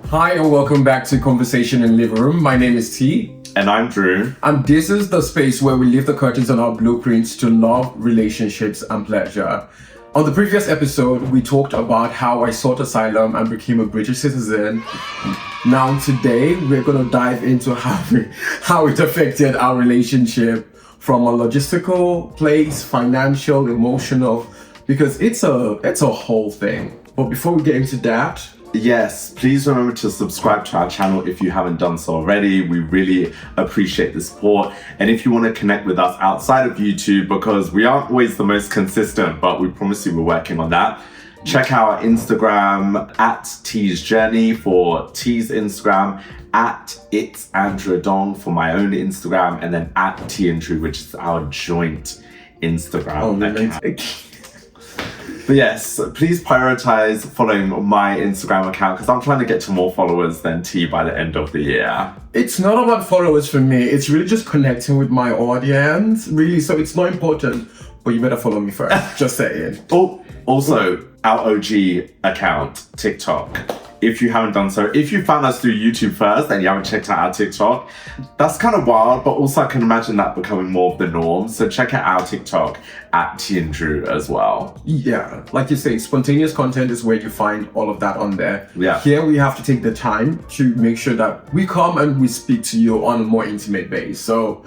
Hi and welcome back to Conversation in Living Room. My name is T. And I'm Drew. And this is the space where we lift the curtains on our blueprints to love, relationships, and pleasure. On the previous episode, we talked about how I sought asylum and became a British citizen. Now today, we're going to dive into how it affected our relationship from a logistical place, financial, emotional, because it's a whole thing. But before we get into that, yes, please remember to subscribe to our channel if you haven't done so already. We really appreciate the support. And if you want to connect with us outside of YouTube, because we aren't always the most consistent, but we promise you we're working on that. Check out our Instagram at T's Journey for T's Instagram, at It's Andrew Dong for my own Instagram, and then at T and Drew, which is our joint Instagram account. But yes, please prioritize following my Instagram account because I'm trying to get to more followers than T by the end of the year. It's not about followers for me. It's really just connecting with my audience, really. So it's not important, but you better follow me first. Just saying. Oh, also, our OG account, TikTok. If you haven't done so, if you found us through YouTube first and you haven't checked out our TikTok, that's kind of wild, but also I can imagine that becoming more of the norm. So check out our TikTok at T and Drew as well. Yeah, like you say, spontaneous content is where you find all of that on there. Yeah. Here we have to take the time to make sure that we come and we speak to you on a more intimate base. So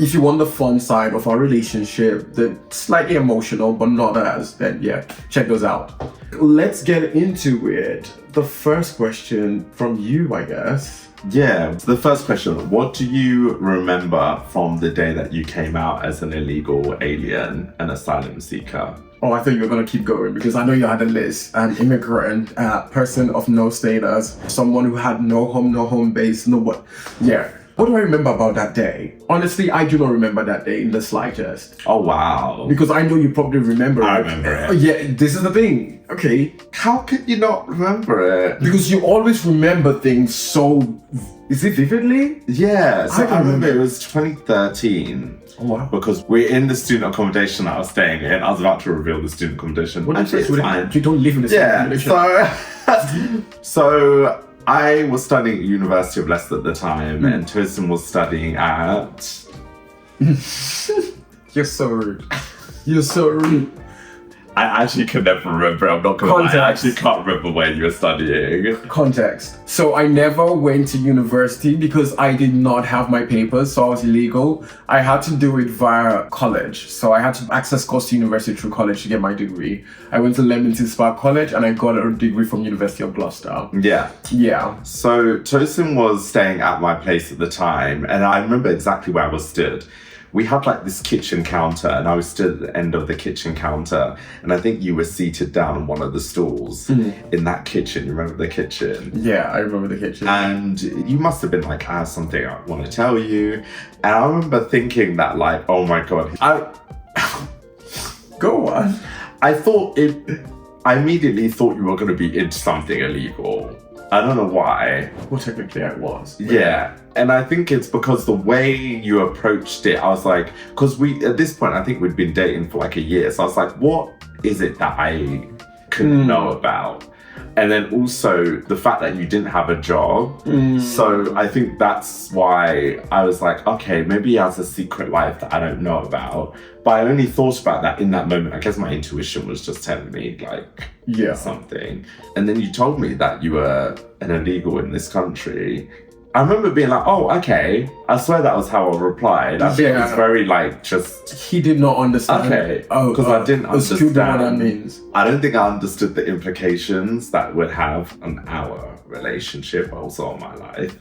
if you want the fun side of our relationship, the slightly emotional, but not as, then yeah, check those out. Let's get into it. The first question from you, I guess. Yeah, the first question, what do you remember from the day that you came out as an illegal alien, an asylum seeker? Oh, I thought you were going to keep going because I know you had a list. An immigrant, person of no status, someone who had no home base, no what. Yeah. What do I remember about that day? Honestly, I do not remember that day in the slightest. Oh, wow. Because I know you probably remember I it. remember it. Yeah, this is the thing. Okay. How could you not remember it? Because you always remember things so... Is it vividly? Yeah, so I I remember remember. it was 2013. Oh, wow. Because we're in the student accommodation that I was staying in. I was about to reveal the student accommodation. What Actually, is it's fine. You don't live in the same accommodation. So I was studying at University of Leicester at the time, and Tosin was studying at... You're so rude. You're so rude. I actually can never remember. I'm not gonna lie. I Context. actually can't remember where you were studying. Context. So I never went to university because I did not have my papers, so I was illegal. I had to do it via college. So I had to access course to university through college to get my degree. I went to Leamington Spa College and I got a degree from University of Gloucester. Yeah. Yeah. So Tosin was staying at my place at the time, and I remember exactly where I was stood. We had like this kitchen counter, and I was stood at the end of the kitchen counter, and I think you were seated down on one of the stools in that kitchen. You remember the kitchen? Yeah, I remember the kitchen. And you must have been like, I have something I want to tell you. And I remember thinking that like, oh my God. Go on. I immediately thought you were going to be into something illegal. I don't know why. Well, technically I was. Yeah. And I think it's because the way you approached it, I was like, because at this point, I think we'd been dating for like a year. So I was like, what is it that I could know about? And then also the fact that you didn't have a job. So I think that's why I was like, okay, maybe he has a secret life that I don't know about. But I only thought about that in that moment. I guess my intuition was just telling me like something. And then you told me that you were an illegal in this country. I remember being like, oh, okay. I swear that was how I replied. I think it was very like just... He did not understand. Okay. Because I didn't understand. What that means. I don't think I understood the implications that would have on our relationship, also on my life.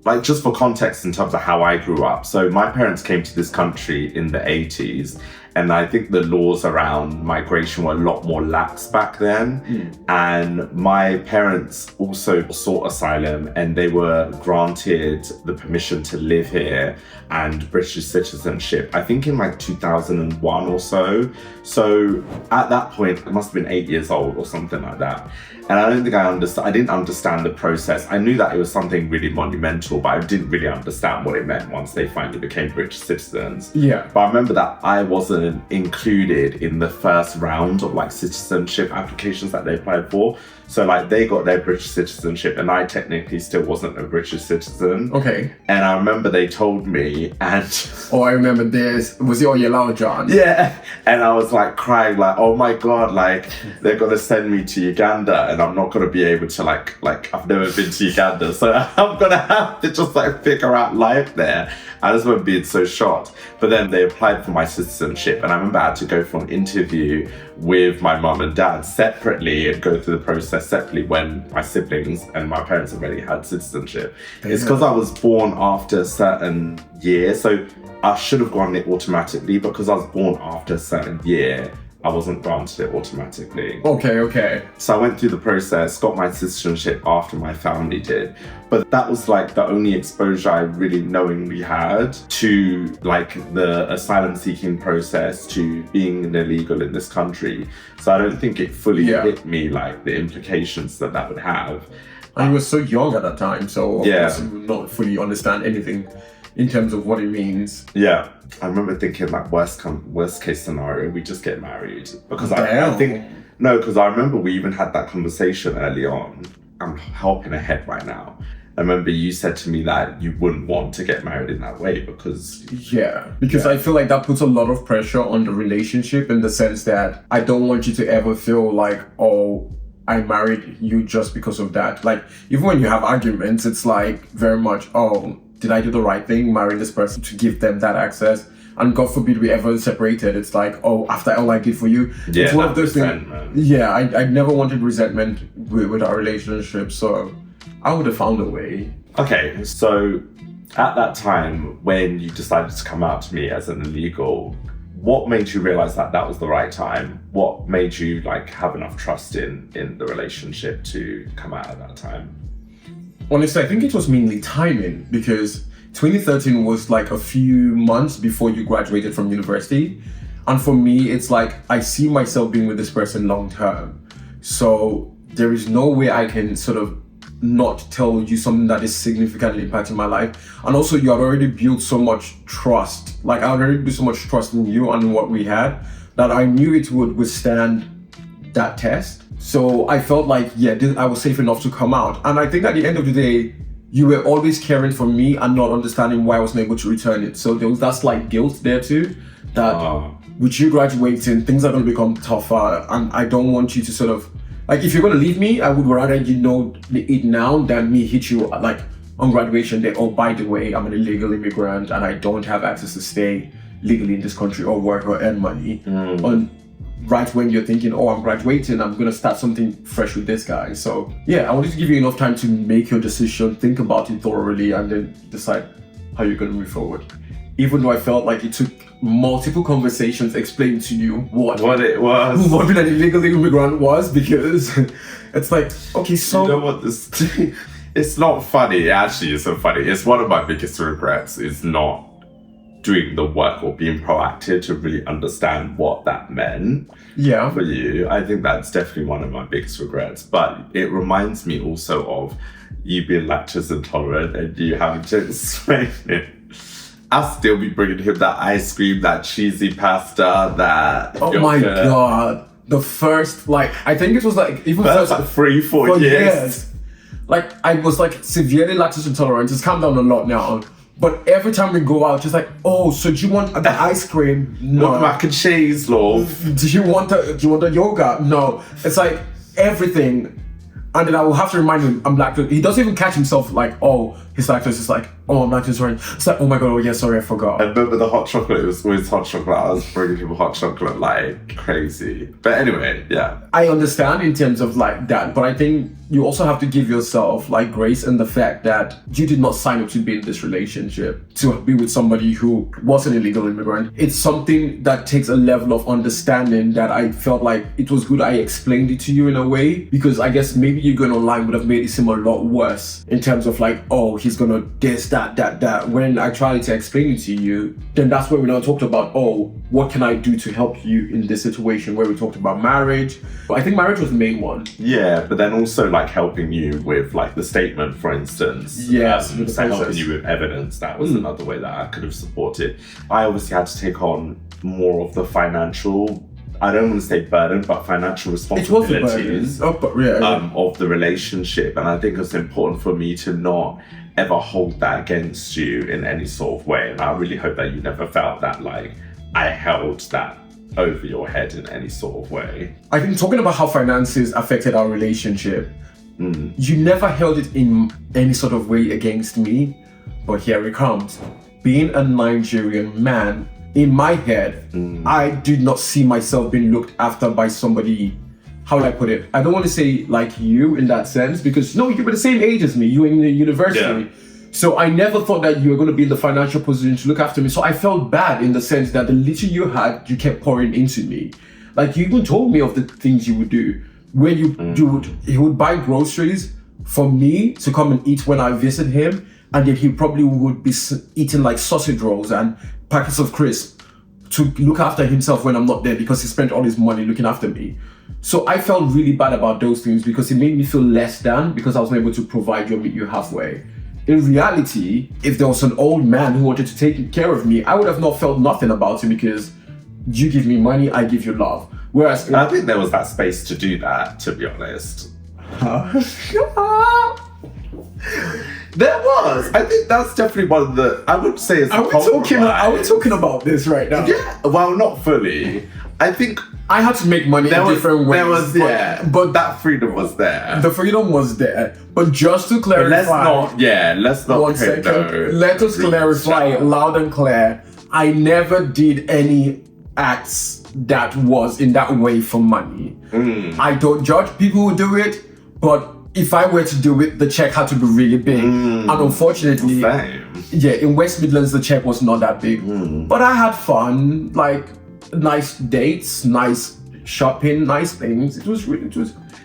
Like just for context in terms of how I grew up. So my parents came to this country in the 80s. And I think the laws around migration were a lot more lax back then. And my parents also sought asylum, and they were granted the permission to live here and British citizenship, I think in like 2001 or so. So at that point, I must have been 8 years old or something like that. And I don't think I didn't understand the process. I knew that it was something really monumental, but I didn't really understand what it meant once they finally became British citizens. Yeah. But I remember that I wasn't wasn't included in the first round of like citizenship applications that they applied for. So like they got their British citizenship and I technically still wasn't a British citizen. Okay. And I remember they told me and Oh, I remember this. Was it on your lounge, John? yeah. And I was like crying like, oh my God, like they're gonna send me to Uganda and I'm not gonna be able to like I've never been to Uganda. So I'm gonna have to just like figure out life there. I just remember being so shocked. But then they applied for my citizenship and I remember I had to go for an interview with my mum and dad separately and go through the process separately when my siblings and my parents already had citizenship. It's because I was born after a certain year. So I should have gone it automatically, but because I was born after a certain year, I wasn't granted it automatically. Okay. So I went through the process, got my citizenship after my family did. But that was like the only exposure I really knowingly had to like the asylum seeking process, to being an illegal in this country. So I don't think it fully hit me like the implications that would have. And you were so young at that time, so of Yeah. course you would not fully understand anything in terms of what it means. Yeah, I remember thinking like worst case scenario, we just get married because I Damn. think because I remember we even had that conversation early on. I'm helping ahead right now. I remember you said to me that you wouldn't want to get married in that way because Because I feel like that puts a lot of pressure on the relationship in the sense that I don't want you to ever feel like, oh, I married you just because of that. Like, even when you have arguments, it's like very much, oh, did I do the right thing marrying this person to give them that access? And God forbid we ever separated. It's like, oh, after all I did for you. Yeah, it's one of those things. resentment. Yeah, I never wanted resentment with our relationship. So I would have found a way. Okay, so at that time when you decided to come out to me as an illegal, what made you realize that that was the right time? What made you like have enough trust in the relationship to come out at that time? Honestly, I think it was mainly timing because 2013 was like a few months before you graduated from university. And for me, it's like I see myself being with this person long term. So there is no way I can sort of not tell you something that is significantly impacting my life. And also you had already built so much trust. Like I had already built so much trust in you and what we had that I knew it would withstand that test. So I felt like, I was safe enough to come out. And I think at the end of the day, you were always caring for me and not understanding why I wasn't able to return it. So there was that slight guilt there too, that with you graduating, things are going to become tougher. And I don't want you to sort of, like, if you're going to leave me, I would rather you know it now than me hit you like on graduation day. Oh, by the way, I'm an illegal immigrant and I don't have access to stay legally in this country or work or earn money. Right when you're thinking, oh, I'm graduating, I'm going to start something fresh with this guy. So I wanted to give you enough time to make your decision, think about it thoroughly, and then decide how you're going to move forward. Even though I felt like it took multiple conversations explaining to you what it was. What being an illegal immigrant was, because it's like, okay, so... You know what this... It's not funny. Actually, it's so funny. It's one of my biggest regrets is not doing the work or being proactive to really understand what that meant for you. I think that's definitely one of my biggest regrets. But it reminds me also of you being lactose intolerant and you having to explain it. I'll still be bringing him that ice cream, that cheesy pasta, that Oh my God. The first, I think it was even first 3-4 years. Like, I was severely lactose intolerant. It's calmed down a lot now. But every time we go out, just like, oh, so do you want the ice cream? No. Want mac and cheese, love? Do you want the yogurt? No. It's like everything. And then I will have to remind him I'm lactose. He doesn't even catch himself like, oh, his lactose is like, oh, I'm lactose intolerant. It's like, oh my God, oh yeah, sorry, I forgot. I remember the hot chocolate, it was always hot chocolate. I was bringing people hot chocolate like crazy. But anyway, I understand in terms of that, but I think you also have to give yourself grace in the fact that you did not sign up to be in this relationship, to be with somebody who was an illegal immigrant. It's something that takes a level of understanding that I felt like it was good I explained it to you in a way, because I guess maybe you going online would have made it seem a lot worse in terms of oh, he's gonna this, that. When I tried to explain it to you, then that's where we now talked about, oh, what can I do to help you in this situation, where we talked about marriage. I think marriage was the main one. Yeah, but then also helping you with the statement, for instance. Yes, so helping you with evidence. That was another way that I could have supported. I obviously had to take on more of the financial, I don't want to say burden, but financial It was a responsibilities burden. Oh, but yeah. of the relationship. And I think it's important for me to not ever hold that against you in any sort of way. And I really hope that you never felt that like I held that over your head in any sort of way. I think talking about how finances affected our relationship, you never held it in any sort of way against me, but here it comes. Being a Nigerian man, in my head, I did not see myself being looked after by somebody, how will I put it? I don't want to say like you in that sense, because no, you were the same age as me, you were in the university. Yeah. So I never thought that you were going to be in the financial position to look after me. So I felt bad in the sense that the little you had, you kept pouring into me. Like you even told me of the things you would do, where you would buy groceries for me to come and eat when I visit him, and then he probably would be eating like sausage rolls and packets of crisps to look after himself when I'm not there, because he spent all his money looking after me. So I felt really bad about those things because it made me feel less than, because I wasn't able to provide you or meet you halfway. In reality, if there was an old man who wanted to take care of me, I would have not felt nothing about him, because you give me money, I give you love. Whereas I think there was that space to do that, to be honest. There was. I think that's definitely one of the, I would say it's Are we talking about this right now? Yeah, well, not fully. I think I had to make money in different ways. There was, but that freedom was there. The freedom was there. But just to clarify, let's not. One second. Let us clarify loud and clear. I never did any acts that was in that way for money. I don't judge people who do it, but if I were to do it, the check had to be really big. And unfortunately, in West Midlands, the check was not that big. But I had fun, like nice dates, nice shopping, nice things. It was.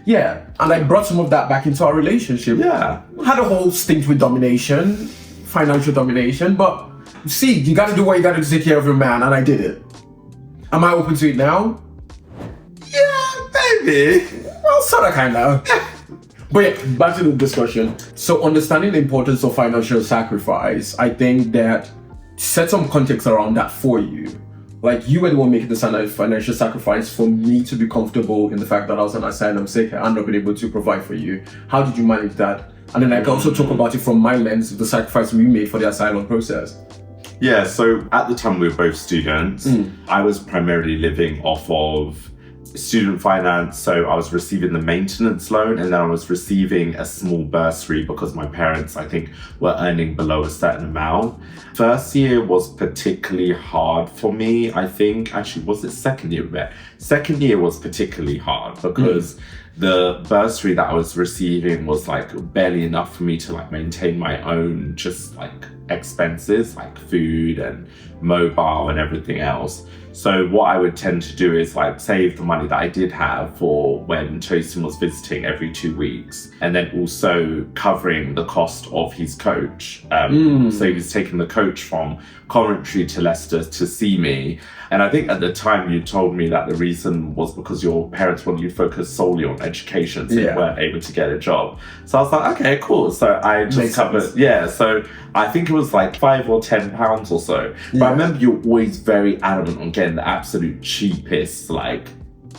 And I brought some of that back into our relationship. Yeah. Had a whole stint with domination, financial domination, but see, you gotta do what you gotta do to take care of your man, and I did it. Am I open to it now? Yeah, maybe. Well, sorta, kinda. But yeah, back to the discussion. So understanding the importance of financial sacrifice, I think that set some context around that for you. Like you were the one making the financial sacrifice for me to be comfortable in the fact that I was an asylum seeker and not been able to provide for you. How did you manage that? And then I can also talk about it from my lens, the sacrifice we made for the asylum process. Yeah, so at the time we were both students. I was primarily living off of student finance, so I was receiving the maintenance loan, and then I was receiving a small bursary because my parents, I think, were earning below a certain amount. First year was particularly hard for me, I think. Actually, was it second year? Second year was particularly hard because the bursary that I was receiving was like barely enough for me to like maintain my own just like expenses, like food and mobile and everything else. So what I would tend to do is like save the money that I did have for when Tosin was visiting every 2 weeks, and then also covering the cost of his coach. So he was taking the coach from Coventry to Leicester to see me. And I think at the time you told me that the reason was because your parents wanted you to focus solely on education, so you weren't able to get a job. So I was like, okay, cool. So I just covered, so I think it was like £5 or £10 or so. But I remember you were always very adamant on getting the absolute cheapest, like,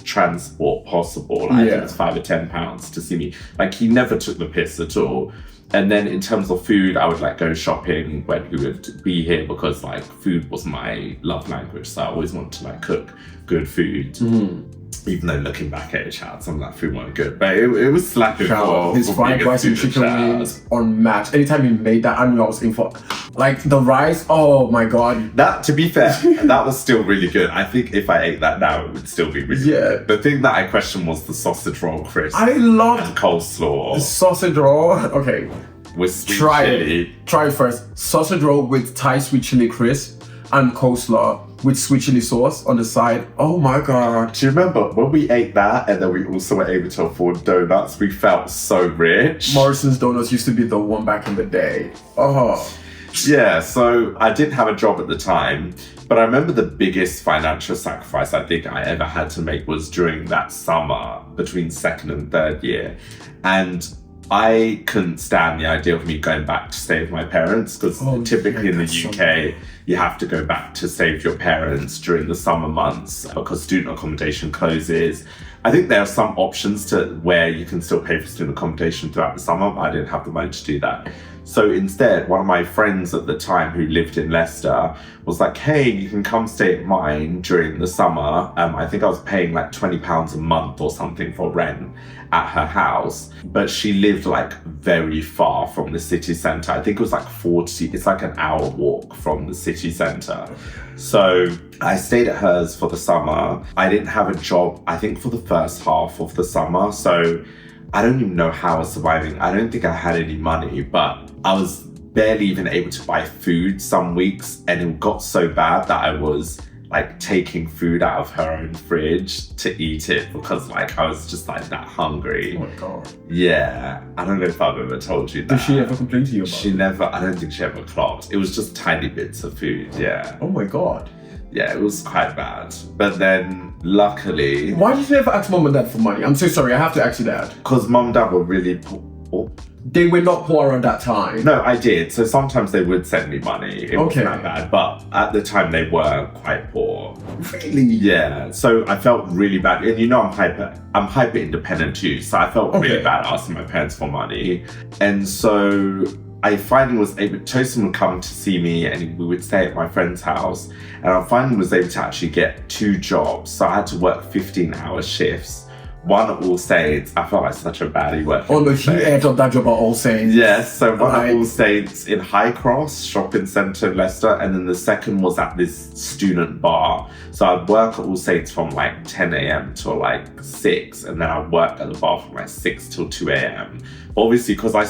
transport possible. Like, I think it's £5 or £10 to see me. Like, he never took the piss at all. And then in terms of food, I would like go shopping when he would be here because like food was my love language. So I always wanted to like cook good food. Even though looking back at it, some of that food weren't good. But it was slapping for his fried rice and chicken wings unmatched. Anytime he made that, I knew I was in for like the rice. Oh my god! That, to be fair, that was still really good. I think if I ate that now, it would still be really good. The thing that I questioned was the sausage roll crisp. I loved and coleslaw. The sausage roll. Okay, with sweet chili. Try it first. Sausage roll with Thai sweet chili crisp and coleslaw with sweet chili sauce on the side. Oh my god. Do you remember when we ate that and then we also were able to afford donuts? We felt so rich. Morrison's Donuts used to be the one back in the day. Oh. Yeah, so I didn't have a job at the time, but I remember the biggest financial sacrifice I think I ever had to make was during that summer between second and third year. And I couldn't stand the idea of me going back to stay with my parents because typically in the UK, you have to go back to stay with your parents during the summer months because student accommodation closes. I think there are some options to where you can still pay for student accommodation throughout the summer, but I didn't have the money to do that. So instead, one of my friends at the time who lived in Leicester was like, hey, you can come stay at mine during the summer. I think I was paying like £20 a month or something for rent at her house, but she lived like very far from the city centre. I think it was like it's like an hour walk from the city centre. So I stayed at hers for the summer. I didn't have a job, I think, for the first half of the summer. So I don't even know how I was surviving. I don't think I had any money, but I was barely even able to buy food some weeks. And it got so bad that I was like taking food out of her own fridge to eat it because like I was just like that hungry. Oh my God. Yeah. I don't know if I've ever told you that. Did she ever complain to you about it? I don't think she ever clocked. It was just tiny bits of food, yeah. Oh my God. Yeah, it was quite bad. But then, luckily... Why did you never ask mom and dad for money? I'm so sorry, I have to ask you that. Because mom and dad were really poor. They were not poor around that time. No, I did. So sometimes they would send me money. It wasn't that bad. But at the time, they were quite poor. Really? Yeah. So I felt really bad. And you know, I'm hyper independent too. So I felt really bad asking my parents for money. And so I finally was able, Tosin would come to see me and we would stay at my friend's house. And I finally was able to actually get 2 jobs. So I had to work 15-hour shifts. One at All Saints, I felt like such a baddie working. Oh no, he aired on that job at All Saints. Yes, so one at All Saints in High Cross Shopping Centre in Leicester, and then the second was at this student bar. So I'd work at All Saints from like 10 a.m. till like 6, and then I'd work at the bar from like 6 till 2 a.m. Obviously, because I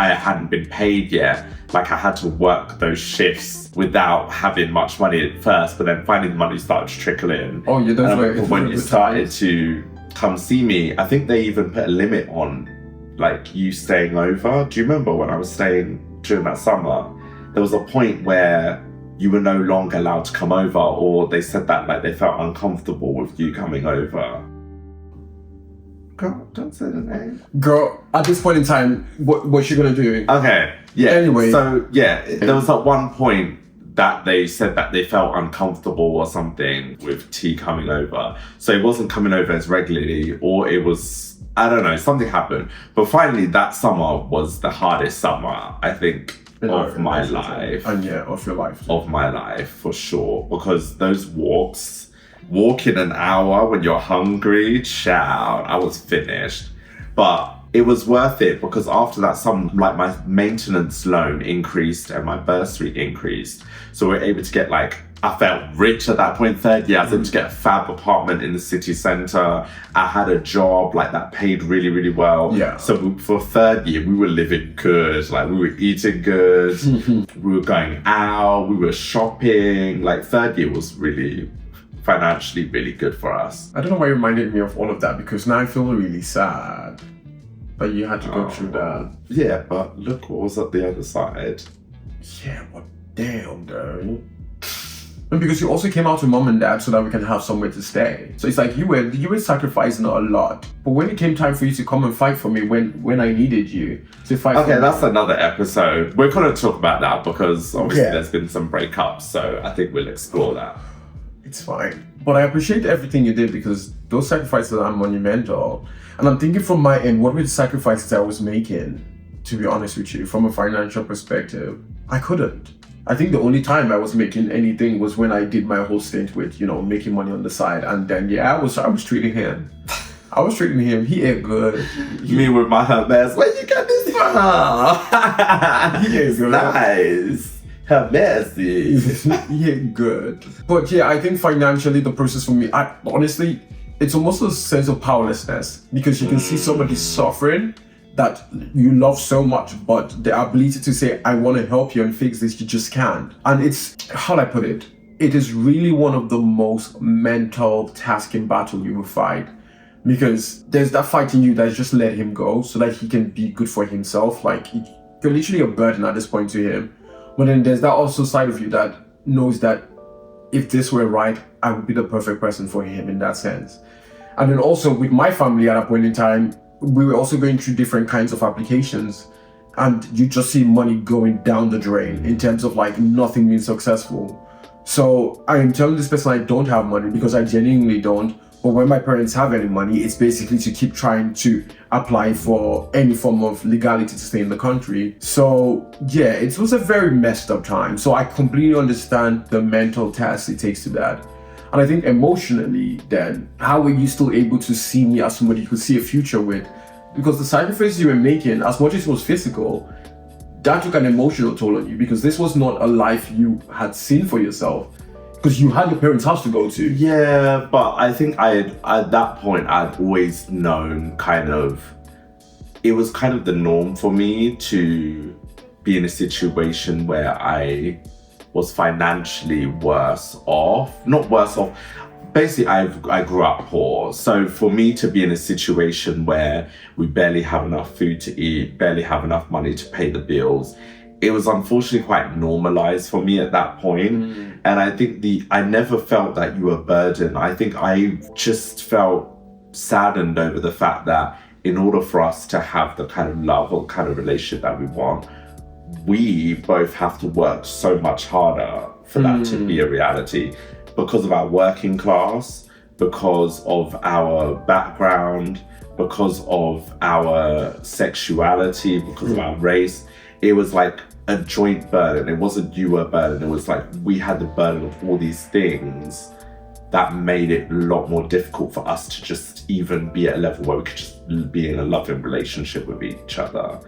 hadn't been paid yet, like I had to work those shifts without having much money at first, but then finally the money started to trickle in. Oh yeah, that's right. When you started to come see me, I think they even put a limit on like you staying over. Do you remember when I was staying during that summer? There was a point where you were no longer allowed to come over, or they said that like they felt uncomfortable with you coming over. Girl, don't say the name. Girl, at this point in time, what's she gonna do? Okay, yeah. Anyway. So, yeah, there was at one point that they said that they felt uncomfortable or something with T coming over. So it wasn't coming over as regularly, or it was, I don't know, something happened. But finally, that summer was the hardest summer, I think, of my life. And yeah, of your life. Of my life, for sure. Because those walking an hour when you're hungry, child, I was finished. But it was worth it because after that summer, like my maintenance loan increased and my bursary increased. So we're able to get like, I felt rich at that point. 3rd year, I was able to get a fab apartment in the city centre. I had a job like that paid really, really well. Yeah. So for 3rd year, we were living good. Like we were eating good. We were going out. We were shopping. Like 3rd year was really financially really good for us. I don't know why you reminded me of all of that because now I feel really sad that you had to go through that. Yeah, but look what was at the other side. Yeah, but damn, though. And because you also came out to mom and dad so that we can have somewhere to stay. So it's like you were sacrificing a lot. But when it came time for you to come and fight for me when I needed you to fight for me. Okay, that's another episode. We're going to talk about that because obviously there's been some breakups. So I think we'll explore that. It's fine. But I appreciate everything you did because those sacrifices are monumental. And I'm thinking from my end, what were the sacrifices I was making, to be honest with you, from a financial perspective? I couldn't. I think the only time I was making anything was when I did my whole stint with, making money on the side. And then, I was treating him. He ate good. Me with my Hermes. Where you got this from? He ate good. Nice. Hermes. He ate good. But yeah, I think financially the process for me, honestly, it's almost a sense of powerlessness because you can see somebody suffering that you love so much, but the ability to say, I want to help you and fix this, you just can't. And it's, how do I put it? It is really one of the most mental tasking battle you will fight because there's that fight in you that's just let him go so that he can be good for himself. Like you're literally a burden at this point to him. But then there's that also side of you that knows that if this were right, I would be the perfect person for him in that sense. And then also with my family at that point in time, we were also going through different kinds of applications, and you just see money going down the drain in terms of like nothing being successful. So I am telling this person I don't have money because I genuinely don't. But when my parents have any money, it's basically to keep trying to apply for any form of legality to stay in the country. So yeah, it was a very messed up time. So I completely understand the mental task it takes to that. And I think emotionally then, how were you still able to see me as somebody you could see a future with? Because the sacrifices you were making, as much as it was physical, that took an emotional toll on you, because this was not a life you had seen for yourself. Because you had your parents' house to go to. Yeah, but I think at that point, I'd always known it was kind of the norm for me to be in a situation where I was financially worse off. Not worse off. Basically, I grew up poor. So for me to be in a situation where we barely have enough food to eat, barely have enough money to pay the bills, it was unfortunately quite normalized for me at that point. And I think I never felt that you were a burden. I think I just felt saddened over the fact that in order for us to have the kind of love or kind of relationship that we want, we both have to work so much harder for that to be a reality, because of our working class, because of our background, because of our sexuality, because of our race. It was like a joint burden. It wasn't you a burden. It was like we had the burden of all these things that made it a lot more difficult for us to just even be at a level where we could just be in a loving relationship with each other.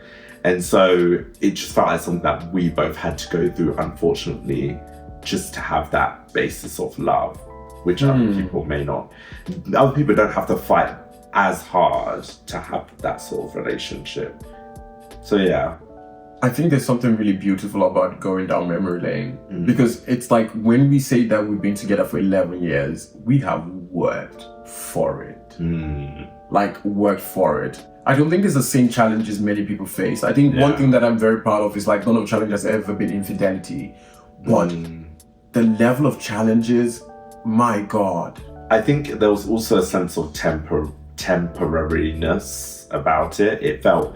And so it just felt like something that we both had to go through, unfortunately, just to have that basis of love, which other people may not. Other people don't have to fight as hard to have that sort of relationship. So yeah. I think there's something really beautiful about going down memory lane, because it's like when we say that we've been together for 11 years, we have worked for it. Like worked for it. I don't think it's the same challenges many people face. I think one thing that I'm very proud of is like none of the challenge has ever been infidelity, but the level of challenges, my God. I think there was also a sense of temporariness about it. It felt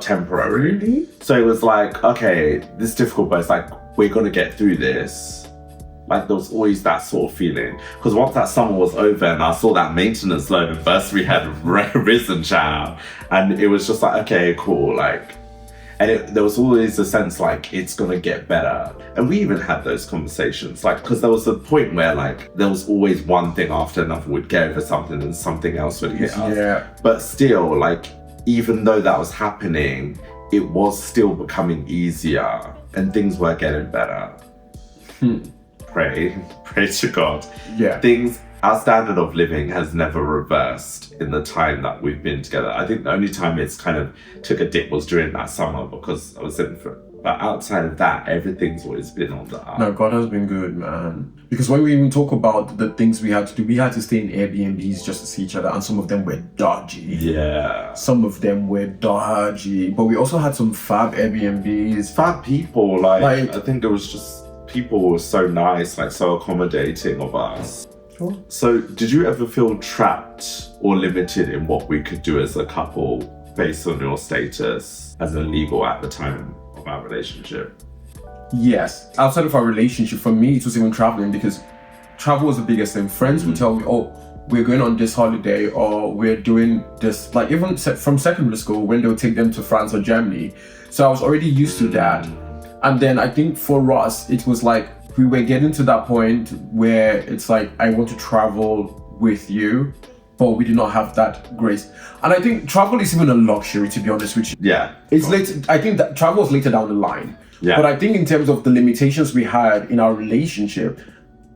temporary. Really? So it was like, okay, this is difficult, but it's like, we're gonna get through this. Like there was always that sort of feeling. Because once that summer was over and I saw that maintenance loan and bursary had risen, child, and it was just like, okay, cool, like, and there was always a sense like it's gonna get better. And we even had those conversations, like, because there was a point where like there was always one thing after another, we'd get over something and something else would hit us. Yeah. But still, like, even though that was happening, it was still becoming easier and things were getting better. Pray to God. Yeah. Our standard of living has never reversed in the time that we've been together. I think the only time it's kind of took a dip was during that summer because I was in for it. But outside of that, everything's always been on the up. No, God has been good, man. Because when we even talk about the things we had to do, we had to stay in Airbnbs just to see each other, and some of them were dodgy. Yeah. Some of them were dodgy. But we also had some fab Airbnbs. Fab people, like I think it was just people were so nice, like so accommodating of us. Sure. So did you ever feel trapped or limited in what we could do as a couple based on your status as an illegal at the time of our relationship? Yes. Outside of our relationship, for me, it was even traveling, because travel was the biggest thing. Friends would tell me, oh, we're going on this holiday, or we're doing this, like even from secondary school when they would take them to France or Germany. So I was already used to that. And then I think for us, it was like, we were getting to that point where it's like, I want to travel with you, but we did not have that grace. And I think travel is even a luxury, to be honest with you. Yeah. It's late. I think that travel was later down the line. Yeah. But I think in terms of the limitations we had in our relationship,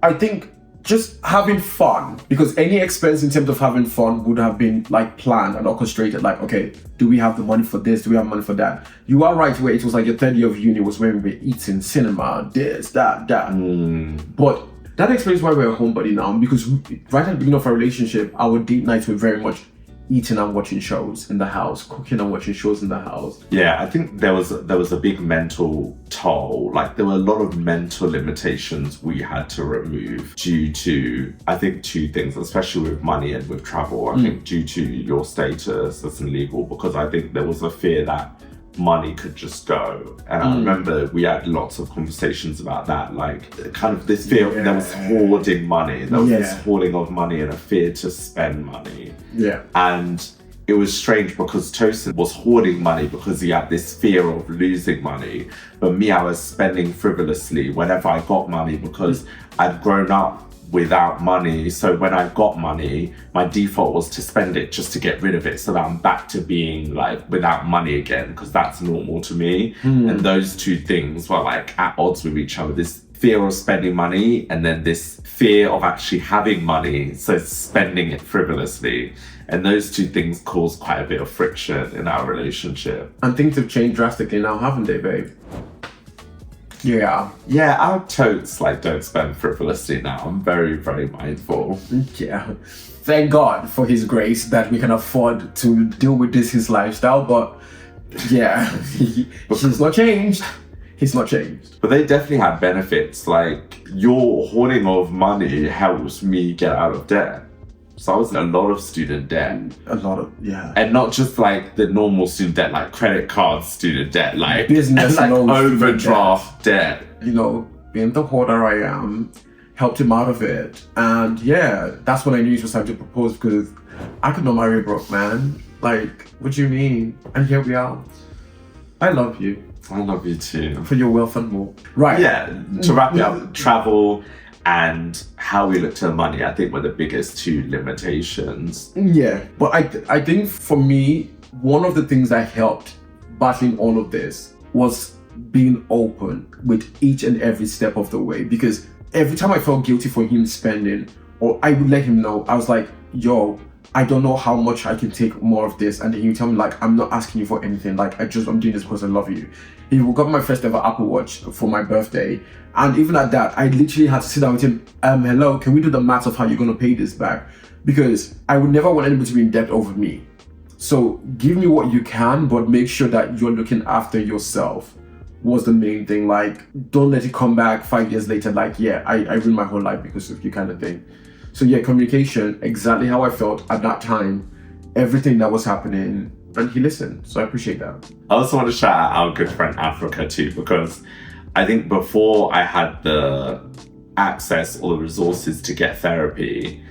I think just having fun, because any expense in terms of having fun would have been like planned and orchestrated. Like, okay, do we have the money for this? Do we have money for that? You are right, where it was like your third year of uni was when we were eating cinema, this, that. But that explains why we're a homebody now, because right at the beginning of our relationship, our date nights were very much eating and watching shows in the house, cooking and watching shows in the house. Yeah, I think there was a big mental toll. Like there were a lot of mental limitations we had to remove due to, I think, two things, especially with money and with travel. I think due to your status as an illegal, because I think there was a fear that money could just go. And I remember we had lots of conversations about that, like kind of this fear, there was hoarding money, there was this hoarding of money and a fear to spend money. Yeah. And it was strange because Tosin was hoarding money because he had this fear of losing money. But me, I was spending frivolously whenever I got money because I'd grown up without money. So when I got money, my default was to spend it just to get rid of it so that I'm back to being like without money again, because that's normal to me. And those two things were like at odds with each other. This fear of spending money and then this fear of actually having money, so spending it frivolously. And those two things caused quite a bit of friction in our relationship. And things have changed drastically now, haven't they, babe? Yeah. Yeah, our totes like don't spend frivolously now. I'm very, very mindful. Yeah. Thank God for his grace that we can afford to deal with his lifestyle. But yeah, he's not changed. He's not changed. But they definitely had benefits. Like your hoarding of money helps me get out of debt. So I was in a lot of student debt. A lot of, yeah. And not just like the normal student debt, like credit card student debt, like business like loans, overdraft debt. You know, being the hoarder I am, helped him out of it. And yeah, that's when I knew it was time to propose, because I could not marry a broke man. Like, what do you mean? And here we are. I love you. I love you too. For your wealth and more. Right. Yeah, to wrap it up, travel and how we look to money, I think were the biggest two limitations. Yeah, but I think for me, one of the things that helped battling all of this was being open with each and every step of the way. Because every time I felt guilty for him spending, or I would let him know, I was like, yo, I don't know how much I can take more of this. And then he would tell me, like, I'm not asking you for anything. Like, I'm doing this because I love you. He got my first ever Apple Watch for my birthday. And even at that, I literally had to sit down with him. Hello, can we do the maths of how you're going to pay this back? Because I would never want anybody to be in debt over me. So give me what you can, but make sure that you're looking after yourself was the main thing. Like, don't let it come back 5 years later. Like, yeah, I ruined my whole life because of you kind of thing. So yeah, communication, exactly how I felt at that time, everything that was happening, and he listened. So I appreciate that. I also want to shout out our good friend Africa too, because I think before I had the access or the resources to get therapy,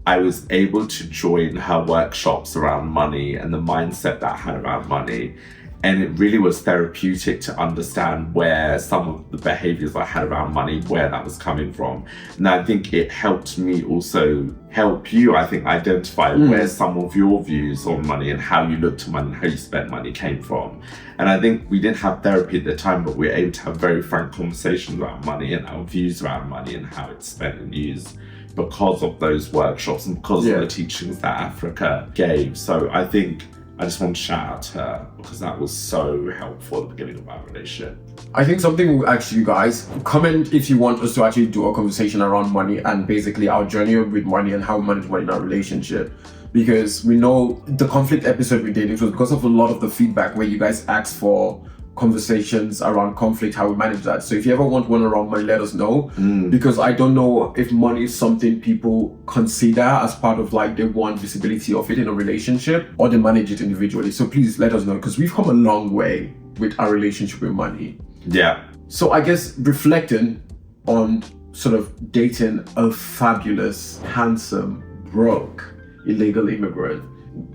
I was able to join her workshops around money and the mindset that I had around money. And it really was therapeutic to understand where some of the behaviors I had around money, where that was coming from. And I think it helped me also help you, I think, identify where some of your views on money and how you look to money and how you spend money came from. And I think we didn't have therapy at the time, but we were able to have very frank conversations about money and our views around money and how it's spent and used because of those workshops and because of the teachings that Africa gave. So I think I just want to shout out to her because that was so helpful at the beginning of our relationship. I think something will actually, you guys, comment if you want us to actually do a conversation around money and basically our journey with money and how we manage money in our relationship. Because we know the conflict episode we did, it was because of a lot of the feedback where you guys asked for conversations around conflict, how we manage that. So if you ever want one around money, let us know. Because I don't know if money is something people consider as part of like they want visibility of it in a relationship or they manage it individually. So please let us know, because we've come a long way with our relationship with money. Yeah. So I guess reflecting on sort of dating a fabulous, handsome, broke, illegal immigrant,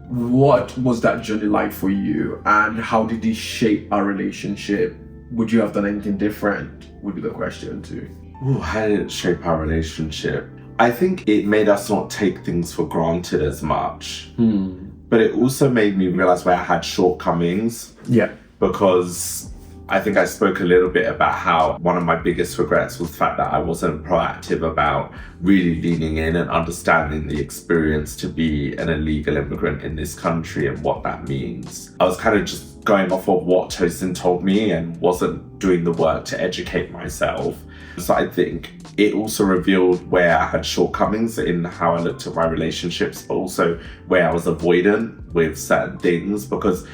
what was that journey like for you, and how did it shape our relationship? Would you have done anything different, would be the question too. Ooh, how did it shape our relationship? I think it made us not take things for granted as much. But it also made me realize where I had shortcomings. Yeah. Because I think I spoke a little bit about how one of my biggest regrets was the fact that I wasn't proactive about really leaning in and understanding the experience to be an illegal immigrant in this country and what that means. I was kind of just going off of what Tosin told me and wasn't doing the work to educate myself. So I think it also revealed where I had shortcomings in how I looked at my relationships, but also where I was avoidant with certain things, because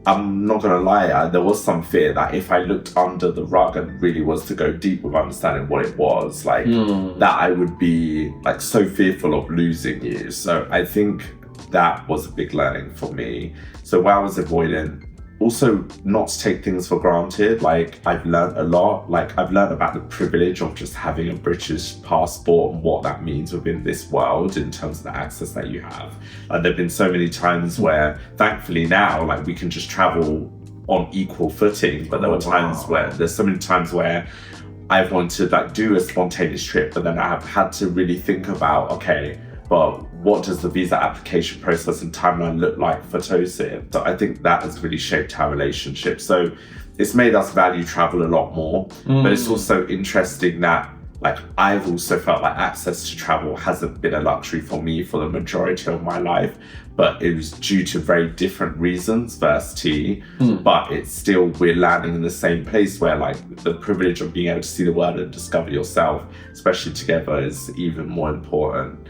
I'm not gonna lie, there was some fear that if I looked under the rug and really was to go deep with understanding what it was, like that I would be like so fearful of losing you. So I think that was a big learning for me. So where I was avoidant, also not to take things for granted. Like I've learned a lot. Like I've learned about the privilege of just having a British passport and what that means within this world in terms of the access that you have. There've been so many times where thankfully now like we can just travel on equal footing, but there were times where there's so many times where I've wanted to like do a spontaneous trip, but then I have had to really think about, okay, but what does the visa application process and timeline look like for Tosin? So I think that has really shaped our relationship. So it's made us value travel a lot more, but it's also interesting that like I've also felt like access to travel hasn't been a luxury for me for the majority of my life, but it was due to very different reasons versus T, but it's still, we're landing in the same place where like the privilege of being able to see the world and discover yourself, especially together, is even more important.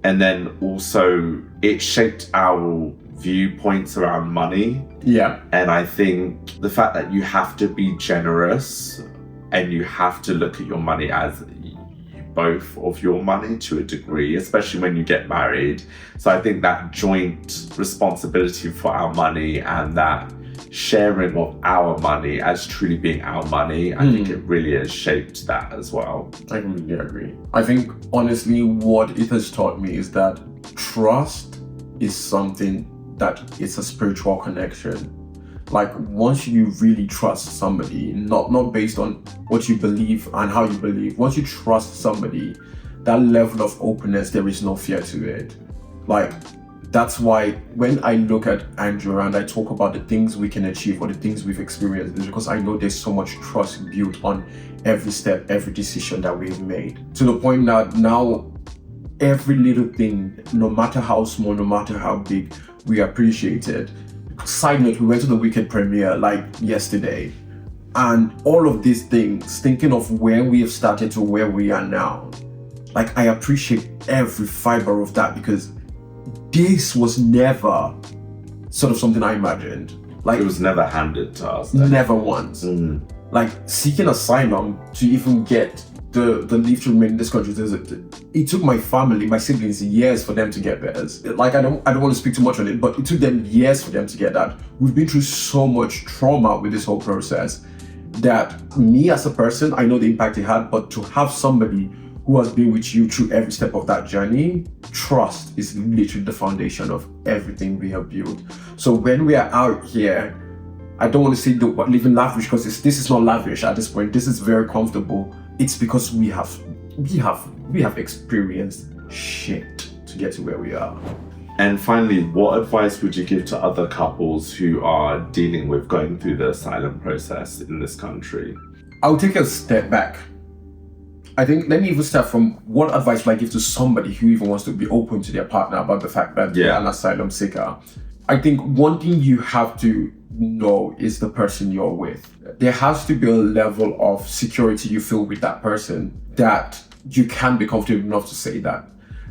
And then also it shaped our viewpoints around money. Yeah. And I think the fact that you have to be generous and you have to look at your money as both of your money to a degree, especially when you get married. So I think that joint responsibility for our money and that sharing of our money as truly being our money, I think it really has shaped that as well. I completely agree. I think honestly what it has taught me is that trust is something that it's a spiritual connection. Like once you really trust somebody, not based on what you believe and how you believe, once you trust somebody, that level of openness, there is no fear to it. Like that's why when I look at Andrew and I talk about the things we can achieve or the things we've experienced, it's because I know there's so much trust built on every step, every decision that we've made. To the point that now every little thing, no matter how small, no matter how big, we appreciate it. Side note, we went to the Wicked premiere like yesterday, and all of these things, thinking of where we have started to where we are now, like I appreciate every fiber of that, because this was never sort of something I imagined. Like it was never handed to us. Never once. Like seeking asylum to even get the leave to remain in this country, it took my family, my siblings, years for them to get theirs. Like I don't want to speak too much on it, but it took them years for them to get that. We've been through so much trauma with this whole process that me as a person, I know the impact it had, but to have somebody who has been with you through every step of that journey, trust is literally the foundation of everything we have built. So when we are out here, I don't want to say living lavish, because this is not lavish at this point. This is very comfortable. It's because we have experienced shit to get to where we are. And finally, what advice would you give to other couples who are dealing with going through the asylum process in this country? I'll take a step back. I think, let me even start from what advice would I give to somebody who even wants to be open to their partner about the fact that they're an asylum seeker. I think one thing you have to know is the person you're with. There has to be a level of security you feel with that person that you can be comfortable enough to say that.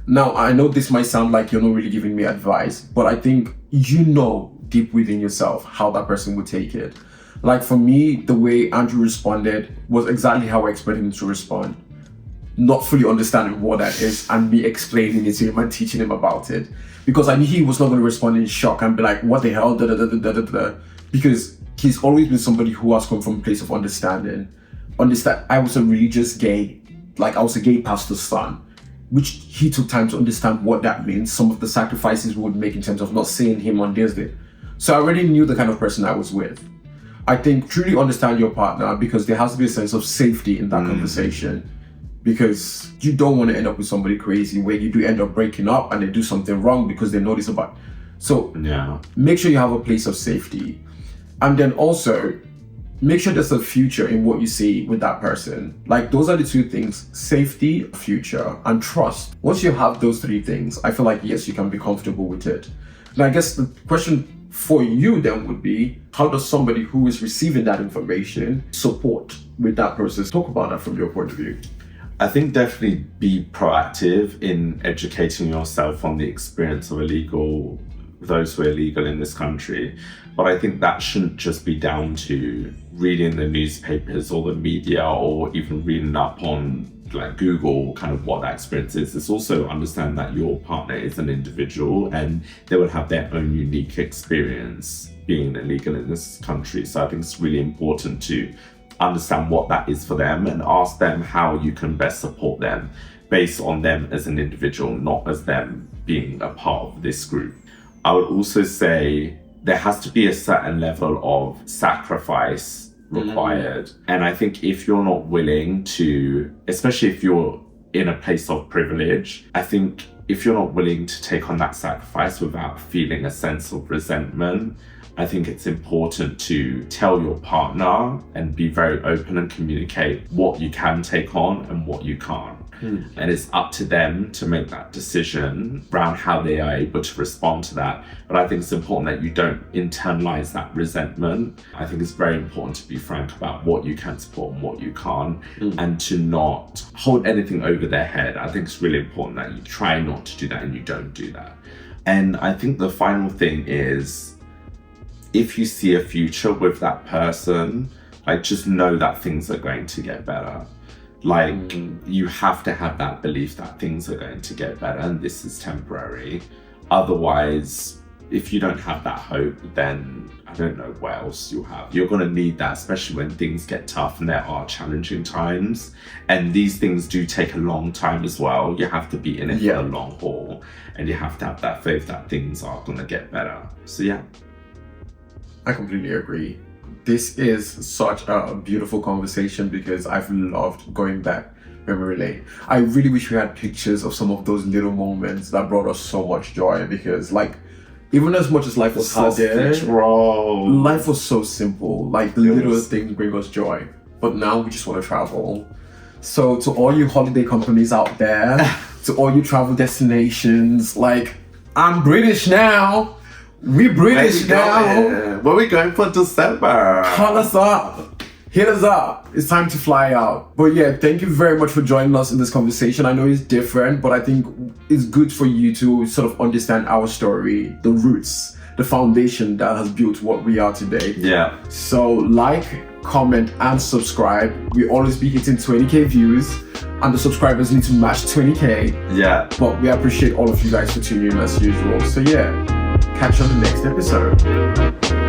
Now, I know this might sound like you're not really giving me advice, but I think you know deep within yourself how that person would take it. Like for me, the way Andrew responded was exactly how I expected him to respond. Not fully understanding what that is and me explaining it to him and teaching him about it. Because I knew he was not going to respond in shock and be like, what the hell, because he's always been somebody who has come from a place of understanding. I was a religious gay, like I was a gay pastor's son, which he took time to understand what that means, some of the sacrifices we would make in terms of not seeing him on this day. So I already knew the kind of person I was with. I think truly understand your partner, because there has to be a sense of safety in that conversation. Because you don't want to end up with somebody crazy where you do end up breaking up and they do something wrong because they know this about. So make sure you have a place of safety. And then also make sure there's a future in what you see with that person. Like those are the two things: safety, future, and trust. Once you have those three things, I feel like yes, you can be comfortable with it. And I guess the question for you then would be, how does somebody who is receiving that information support with that process? Talk about that from your point of view. I think definitely be proactive in educating yourself on the experience of those who are illegal in this country. But I think that shouldn't just be down to reading the newspapers or the media or even reading up on like Google kind of what that experience is. It's also understand that your partner is an individual and they will have their own unique experience being illegal in this country. So I think it's really important to understand what that is for them and ask them how you can best support them based on them as an individual, not as them being a part of this group. I would also say there has to be a certain level of sacrifice required. And I think if you're not willing to, especially if you're in a place of privilege, I think if you're not willing to take on that sacrifice without feeling a sense of resentment, I think it's important to tell your partner and be very open and communicate what you can take on and what you can't. And it's up to them to make that decision around how they are able to respond to that. But I think it's important that you don't internalize that resentment. I think it's very important to be frank about what you can support and what you can't, and to not hold anything over their head. I think it's really important that you try not to do that and you don't do that. And I think the final thing is, if you see a future with that person, like just know that things are going to get better. Like you have to have that belief that things are going to get better and this is temporary. Otherwise, if you don't have that hope, then I don't know what else you'll have. You're going to need that, especially when things get tough and there are challenging times. And these things do take a long time as well. You have to be in it for the long haul and you have to have that faith that things are going to get better. So yeah. I completely agree. This is such a beautiful conversation because I've loved going back memory lane. I really wish we had pictures of some of those little moments that brought us so much joy, because like, even as much as life was hard, life was so simple. Like the little things bring us joy. But now we just want to travel. So to all you holiday companies out there, to all you travel destinations, like, I'm British now. We British now. Where we going for December? Call us up. Hit us up. It's time to fly out. But yeah, thank you very much for joining us in this conversation. I know it's different, but I think it's good for you to sort of understand our story, the roots, the foundation that has built what we are today. Yeah. So like, comment, and subscribe. We always be hitting 20k views, and the subscribers need to match 20k. Yeah. But we appreciate all of you guys for tuning in as usual. So yeah, catch you on the next episode.